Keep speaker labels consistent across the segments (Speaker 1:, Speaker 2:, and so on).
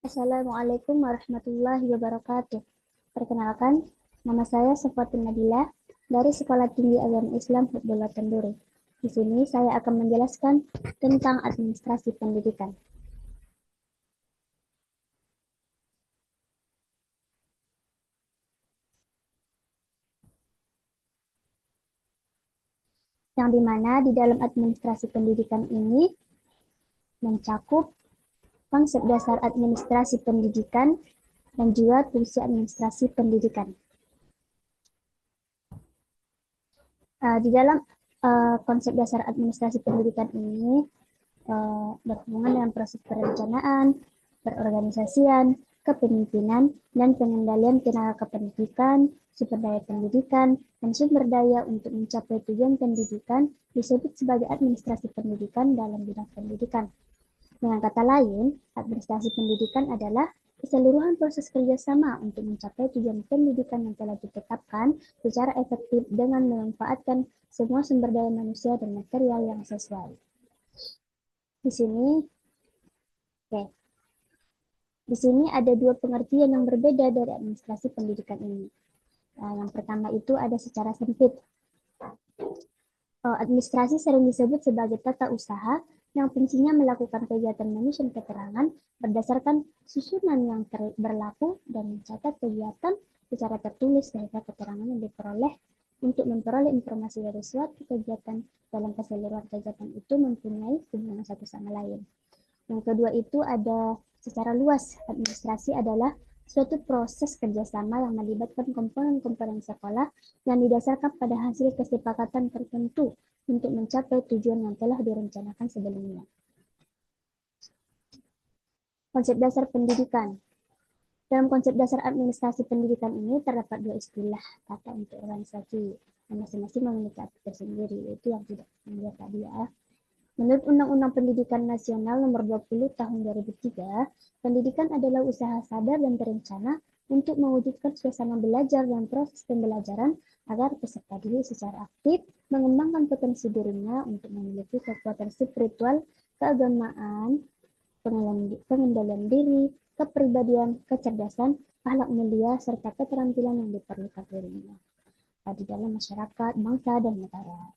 Speaker 1: Assalamualaikum warahmatullahi wabarakatuh. Perkenalkan, nama saya Safatul Nabila dari Sekolah Tinggi Agama Islam Hubdullah Tenduri. Di sini saya akan menjelaskan tentang administrasi pendidikan. Yang dimana di dalam administrasi pendidikan ini mencakup konsep dasar administrasi pendidikan dan juga fungsi administrasi pendidikan. Di dalam konsep dasar administrasi pendidikan ini berhubungan dengan proses perencanaan, perorganisasian, kepemimpinan, dan pengendalian tenaga kependidikan, sumber daya pendidikan, dan sumber daya untuk mencapai tujuan pendidikan disebut sebagai administrasi pendidikan dalam bidang pendidikan. Dengan kata lain, administrasi pendidikan adalah keseluruhan proses kerjasama untuk mencapai tujuan pendidikan yang telah ditetapkan secara efektif dengan memanfaatkan semua sumber daya manusia dan material yang sesuai. Di sini, oke. Di sini ada dua pengertian yang berbeda dari administrasi pendidikan ini. Nah, yang pertama itu ada secara sempit. Administrasi sering disebut sebagai tata usaha yang fungsinya melakukan kegiatan penyusun keterangan berdasarkan susunan yang berlaku dan mencatat kegiatan secara tertulis sehingga keterangan yang diperoleh untuk memperoleh informasi dari suatu kegiatan dalam keseluruhan kegiatan itu mempunyai hubungan satu sama lain. Yang kedua itu ada secara luas, administrasi adalah suatu proses kerjasama yang melibatkan komponen-komponen sekolah yang didasarkan pada hasil kesepakatan tertentu untuk mencapai tujuan yang telah direncanakan sebelumnya. Konsep dasar pendidikan. Dalam konsep dasar administrasi pendidikan ini terdapat dua istilah kata untuk organisasi yang masing-masing memiliki arti tersendiri, yaitu yang tidak menjadi tadi ya. Menurut Undang-Undang Pendidikan Nasional Nomor 20 Tahun 2003, pendidikan adalah usaha sadar dan terencana untuk mewujudkan suasana belajar dan proses pembelajaran agar peserta didik secara aktif mengembangkan potensi dirinya untuk memiliki kekuatan spiritual, keagamaan, pengendalian diri, kepribadian, kecerdasan, akhlak mulia, serta keterampilan yang diperlukan dirinya di dalam masyarakat, bangsa, dan negara.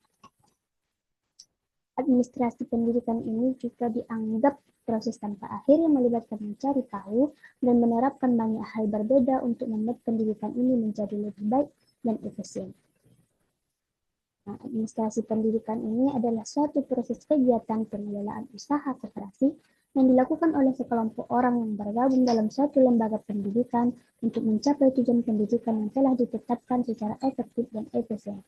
Speaker 1: Administrasi pendidikan ini juga dianggap proses tanpa akhir yang melibatkan mencari tahu dan menerapkan banyak hal berbeda untuk membuat pendidikan ini menjadi lebih baik dan efisien. Nah, administrasi pendidikan ini adalah suatu proses kegiatan pengelolaan usaha koperasi yang dilakukan oleh sekelompok orang yang bergabung dalam suatu lembaga pendidikan untuk mencapai tujuan pendidikan yang telah ditetapkan secara efektif dan efisien.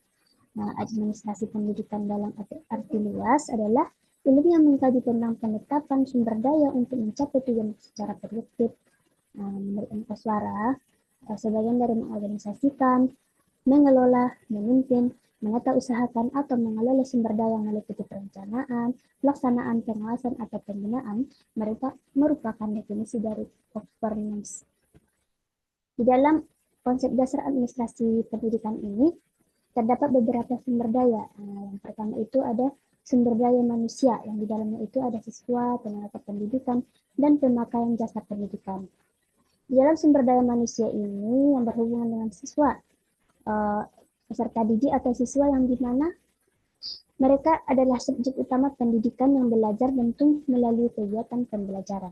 Speaker 1: Nah, administrasi pendidikan dalam arti luas adalah ilmu yang mengkaji tentang penetapan sumber daya untuk mencapai tujuan secara produktif. Menurut Koswara, sebagian dari mengorganisasikan, mengelola, memimpin, menata usahakan atau mengelola sumber daya yang meliputi perencanaan, pelaksanaan, pengawasan, atau pembinaan, mereka merupakan definisi dari governance. Di dalam konsep dasar administrasi pendidikan ini, terdapat beberapa sumber daya. Yang pertama itu ada sumber daya manusia, yang di dalamnya itu ada siswa, tenaga pendidikan, dan pemakaian jasa pendidikan. Di dalam sumber daya manusia ini yang berhubungan dengan siswa, peserta didik atau siswa yang dimana mereka adalah subjek utama pendidikan yang belajar tentu melalui kegiatan pembelajaran.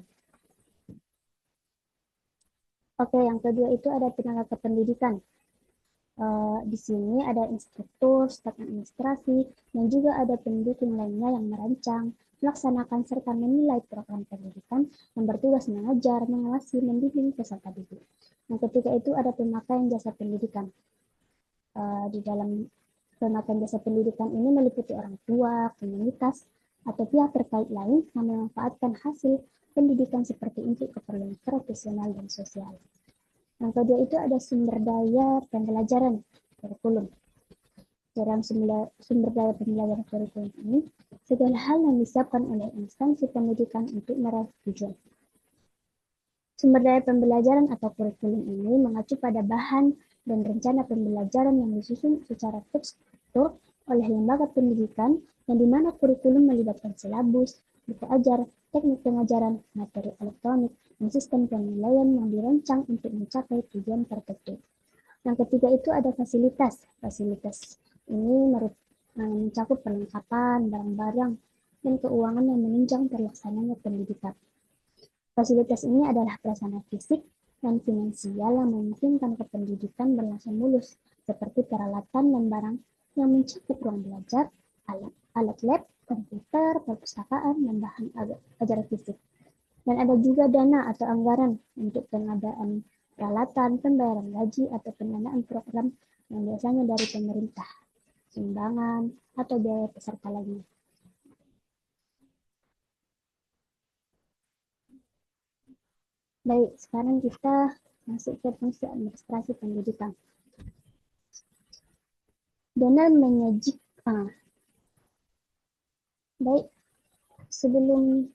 Speaker 1: Oke, yang kedua itu ada tenaga kependidikan. Di sini ada instruktur, staf administrasi, dan juga ada pendukung lainnya yang merancang, melaksanakan, serta menilai program pendidikan yang bertugas mengajar, mengawasi, membimbing peserta didik. Yang ketiga itu ada pemakaian jasa pendidikan. Di dalam pemakaian jasa pendidikan ini meliputi orang tua, komunitas, atau pihak terkait lain yang memanfaatkan hasil pendidikan seperti untuk keperluan profesional dan sosial. Yang kedua itu ada sumber daya pembelajaran kurikulum. Dalam sumber daya pembelajaran kurikulum ini, segala hal yang disiapkan oleh instansi pendidikan untuk meraih tujuan. Sumber daya pembelajaran atau kurikulum ini mengacu pada bahan dan rencana pembelajaran yang disusun secara terstruktur oleh lembaga pendidikan yang dimana kurikulum melibatkan silabus, buku ajar, teknik pengajaran, materi elektronik, dan sistem penilaian yang dirancang untuk mencapai tujuan tertentu. Yang ketiga itu ada fasilitas. Fasilitas ini mencakup perlengkapan, barang-barang, dan keuangan yang menunjang terlaksananya pendidikan. Fasilitas ini adalah prasarana fisik dan finansial yang memungkinkan kependidikan berlangsung mulus, seperti peralatan dan barang yang mencakup ruang belajar, alat lab, komputer, perpustakaan, dan bahan ajar fisik. Dan ada juga dana atau anggaran untuk pengadaan peralatan, pembayaran gaji, atau pendanaan program yang biasanya dari pemerintah, sumbangan, atau biaya peserta lainnya. Baik, sekarang kita masuk ke fungsi administrasi pendidikan. Donald menyajikan. Baik, sebelum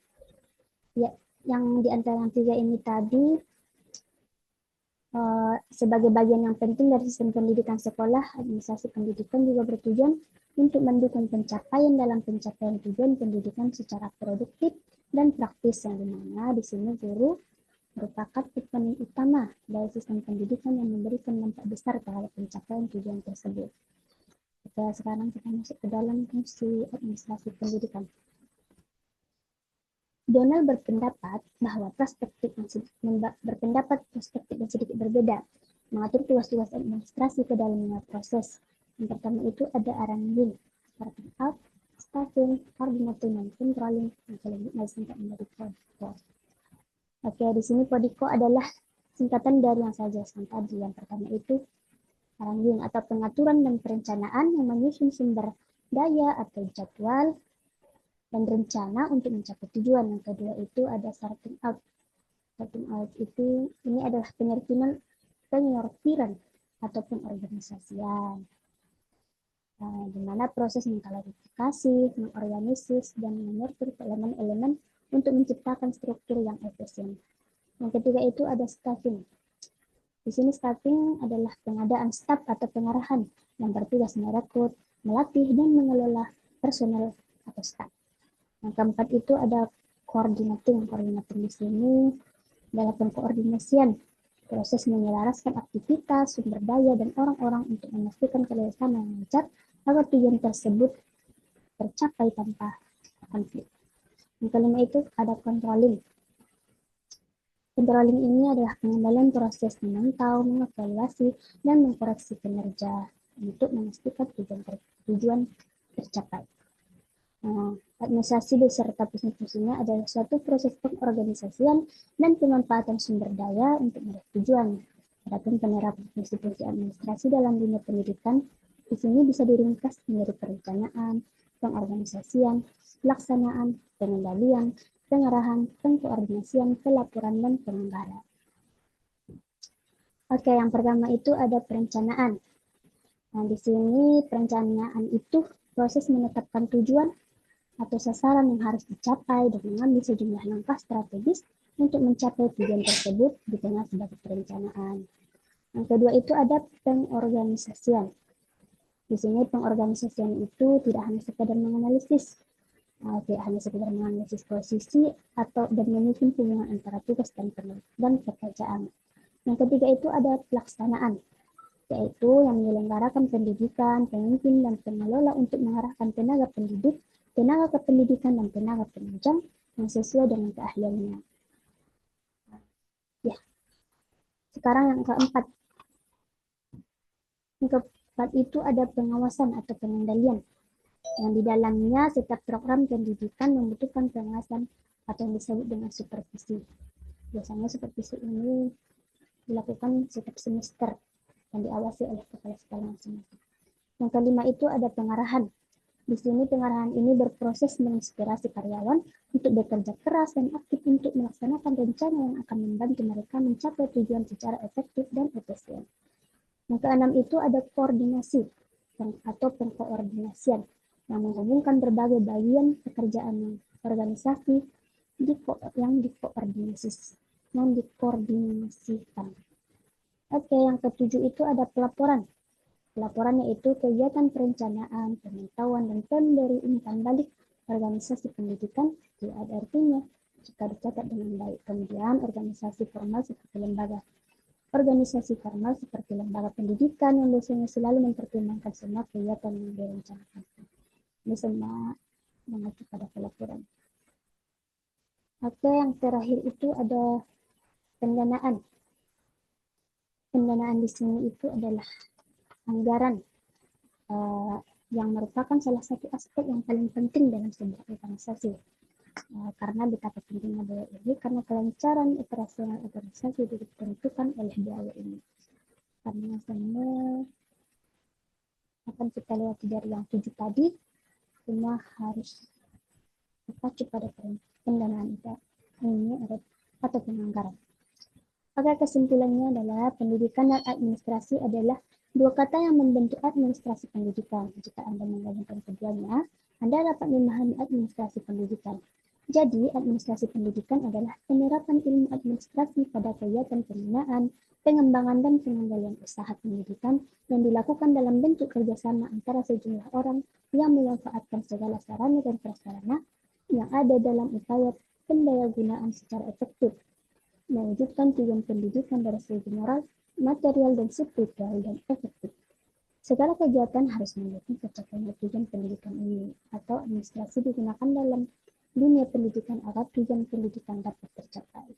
Speaker 1: ya, yang di antara yang tiga ini tadi, sebagai bagian yang penting dari sistem pendidikan sekolah, administrasi pendidikan juga bertujuan untuk mendukung pencapaian dalam pencapaian tujuan pendidikan secara produktif dan praktis, yang dimana di sini guru merupakan komponen utama dari sistem pendidikan yang memberikan dampak besar terhadap pencapaian tujuan tersebut. Oke, sekarang kita masuk ke dalam fungsi administrasi pendidikan. Donald berpendapat bahwa perspektif yang sedikit berbeda mengatur tugas-tugas administrasi ke dalamnya proses. Yang pertama itu ada arranging, starting up, staffing, coordinating, dan controlling, yang selanjutnya disingkat menjadi PODICO. Oke, di sini PODICO adalah singkatan dari yang saya jelaskan tadi. Yang pertama itu arranging atau pengaturan dan perencanaan yang menyusun sumber daya atau jadwal dan rencana untuk mencapai tujuan. Yang kedua itu ada starting out. Starting out itu ini adalah penyortiran atau pengorganisasian. Di mana proses mengklarifikasi, mengorganisis, dan menyortir elemen-elemen untuk menciptakan struktur yang efisien. Yang ketiga itu ada staffing. Di sini staffing adalah pengadaan staf atau pengarahan yang bertugas merekrut, melatih, dan mengelola personel atau staf. Yang keempat itu ada coordinating. Coordinating di sini adalah pengkoordinasian, proses menyelaraskan aktivitas, sumber daya, dan orang-orang untuk memastikan kerjasama yang lancar agar tujuan tersebut tercapai tanpa konflik. Yang kelima itu ada controlling. Controlling ini adalah pengendalian proses memantau, mengevaluasi, dan mengkoreksi kinerja untuk memastikan tujuan tercapai. Administrasi beserta fungsi-fungsinya adalah suatu proses pengorganisasian dan pemanfaatan sumber daya untuk meraih tujuan. Adapun penerapan fungsi-fungsi administrasi dalam dunia pendidikan di sini bisa diringkas menjadi perencanaan, pengorganisasian, pelaksanaan, pengendalian, pengarahan, pengkoordinasian, pelaporan, dan penganggaran. Oke, yang pertama itu ada perencanaan. Nah, di sini perencanaan itu proses menetapkan tujuan atau sasaran yang harus dicapai dan mengambil sejumlah langkah strategis untuk mencapai tujuan tersebut dikenal sebagai perencanaan. Yang kedua itu ada pengorganisasian. Di sini pengorganisasian itu tidak hanya sekedar menganalisis, posisi atau dan menyusun hubungan antara tugas dan pekerjaan. Yang ketiga itu ada pelaksanaan, yaitu yang menyelenggarakan pendidikan, pemimpin, dan pengelola untuk mengarahkan tenaga pendidik, tenaga kependidikan, dan tenaga penunjang yang sesuai dengan keahliannya. Ya, sekarang yang keempat. Yang keempat itu ada pengawasan atau pengendalian, yang di dalamnya setiap program pendidikan membutuhkan pengawasan atau yang disebut dengan supervisi. Biasanya supervisi ini dilakukan setiap semester dan diawasi oleh kepala sekolah masing-masing. Yang kelima itu ada pengarahan. Di sini pengarahan ini berproses menginspirasi karyawan untuk bekerja keras dan aktif untuk melaksanakan rencana yang akan membantu mereka mencapai tujuan secara efektif dan efisien. Yang keenam itu ada koordinasi atau pengkoordinasian yang menghubungkan berbagai bagian pekerjaan organisasi yang dikoordinasikan. Oke, yang ketujuh itu ada pelaporan. Pelaporan yaitu kegiatan perencanaan, pemantauan, dan pemberi umpan balik organisasi pendidikan. Itu ada artinya jika dicatat dengan baik. Kemudian organisasi formal seperti lembaga. Organisasi formal seperti lembaga pendidikan yang biasanya selalu mempertimbangkan semua kegiatan yang direncanakan. Ini semua mengacu pada pelaporan. Oke, yang terakhir itu ada pendanaan. Pendanaan di sini itu adalah anggaran yang merupakan salah satu aspek yang paling penting dalam sebuah organisasi. Karena betapa pentingnya biaya ini, karena kelancaran operasional organisasi ditentukan oleh biaya ini. Karena semua akan kita lewati dari yang 7 tadi, semua harus terpacu pada pendanaan ini atau penganggaran. Maka kesimpulannya adalah pendidikan dan administrasi adalah dua kata yang membentuk administrasi pendidikan. Jika Anda menggabungkan keduanya, Anda dapat memahami administrasi pendidikan. Jadi, administrasi pendidikan adalah penerapan ilmu administrasi pada kegiatan pembinaan, pengembangan, dan pengendalian usaha pendidikan yang dilakukan dalam bentuk kerjasama antara sejumlah orang yang memanfaatkan segala sarana dan prasarana yang ada dalam upaya pendayagunaan secara efektif, mewujudkan tujuan pendidikan dari segi moral, material, dan spiritual dan efektif. Segala kegiatan harus mendukung tercapainya tujuan pendidikan ini, atau administrasi digunakan dalam dunia pendidikan agar tujuan pendidikan dapat tercapai.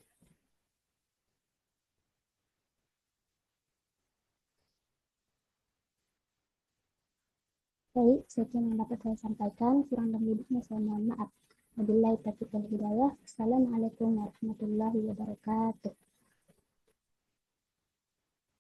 Speaker 1: Baik, sekian yang dapat saya sampaikan. Kurang dan lebihnya saya mohon maaf. Wabillahi taufiq wal hidayah. Assalamualaikum warahmatullahi wabarakatuh.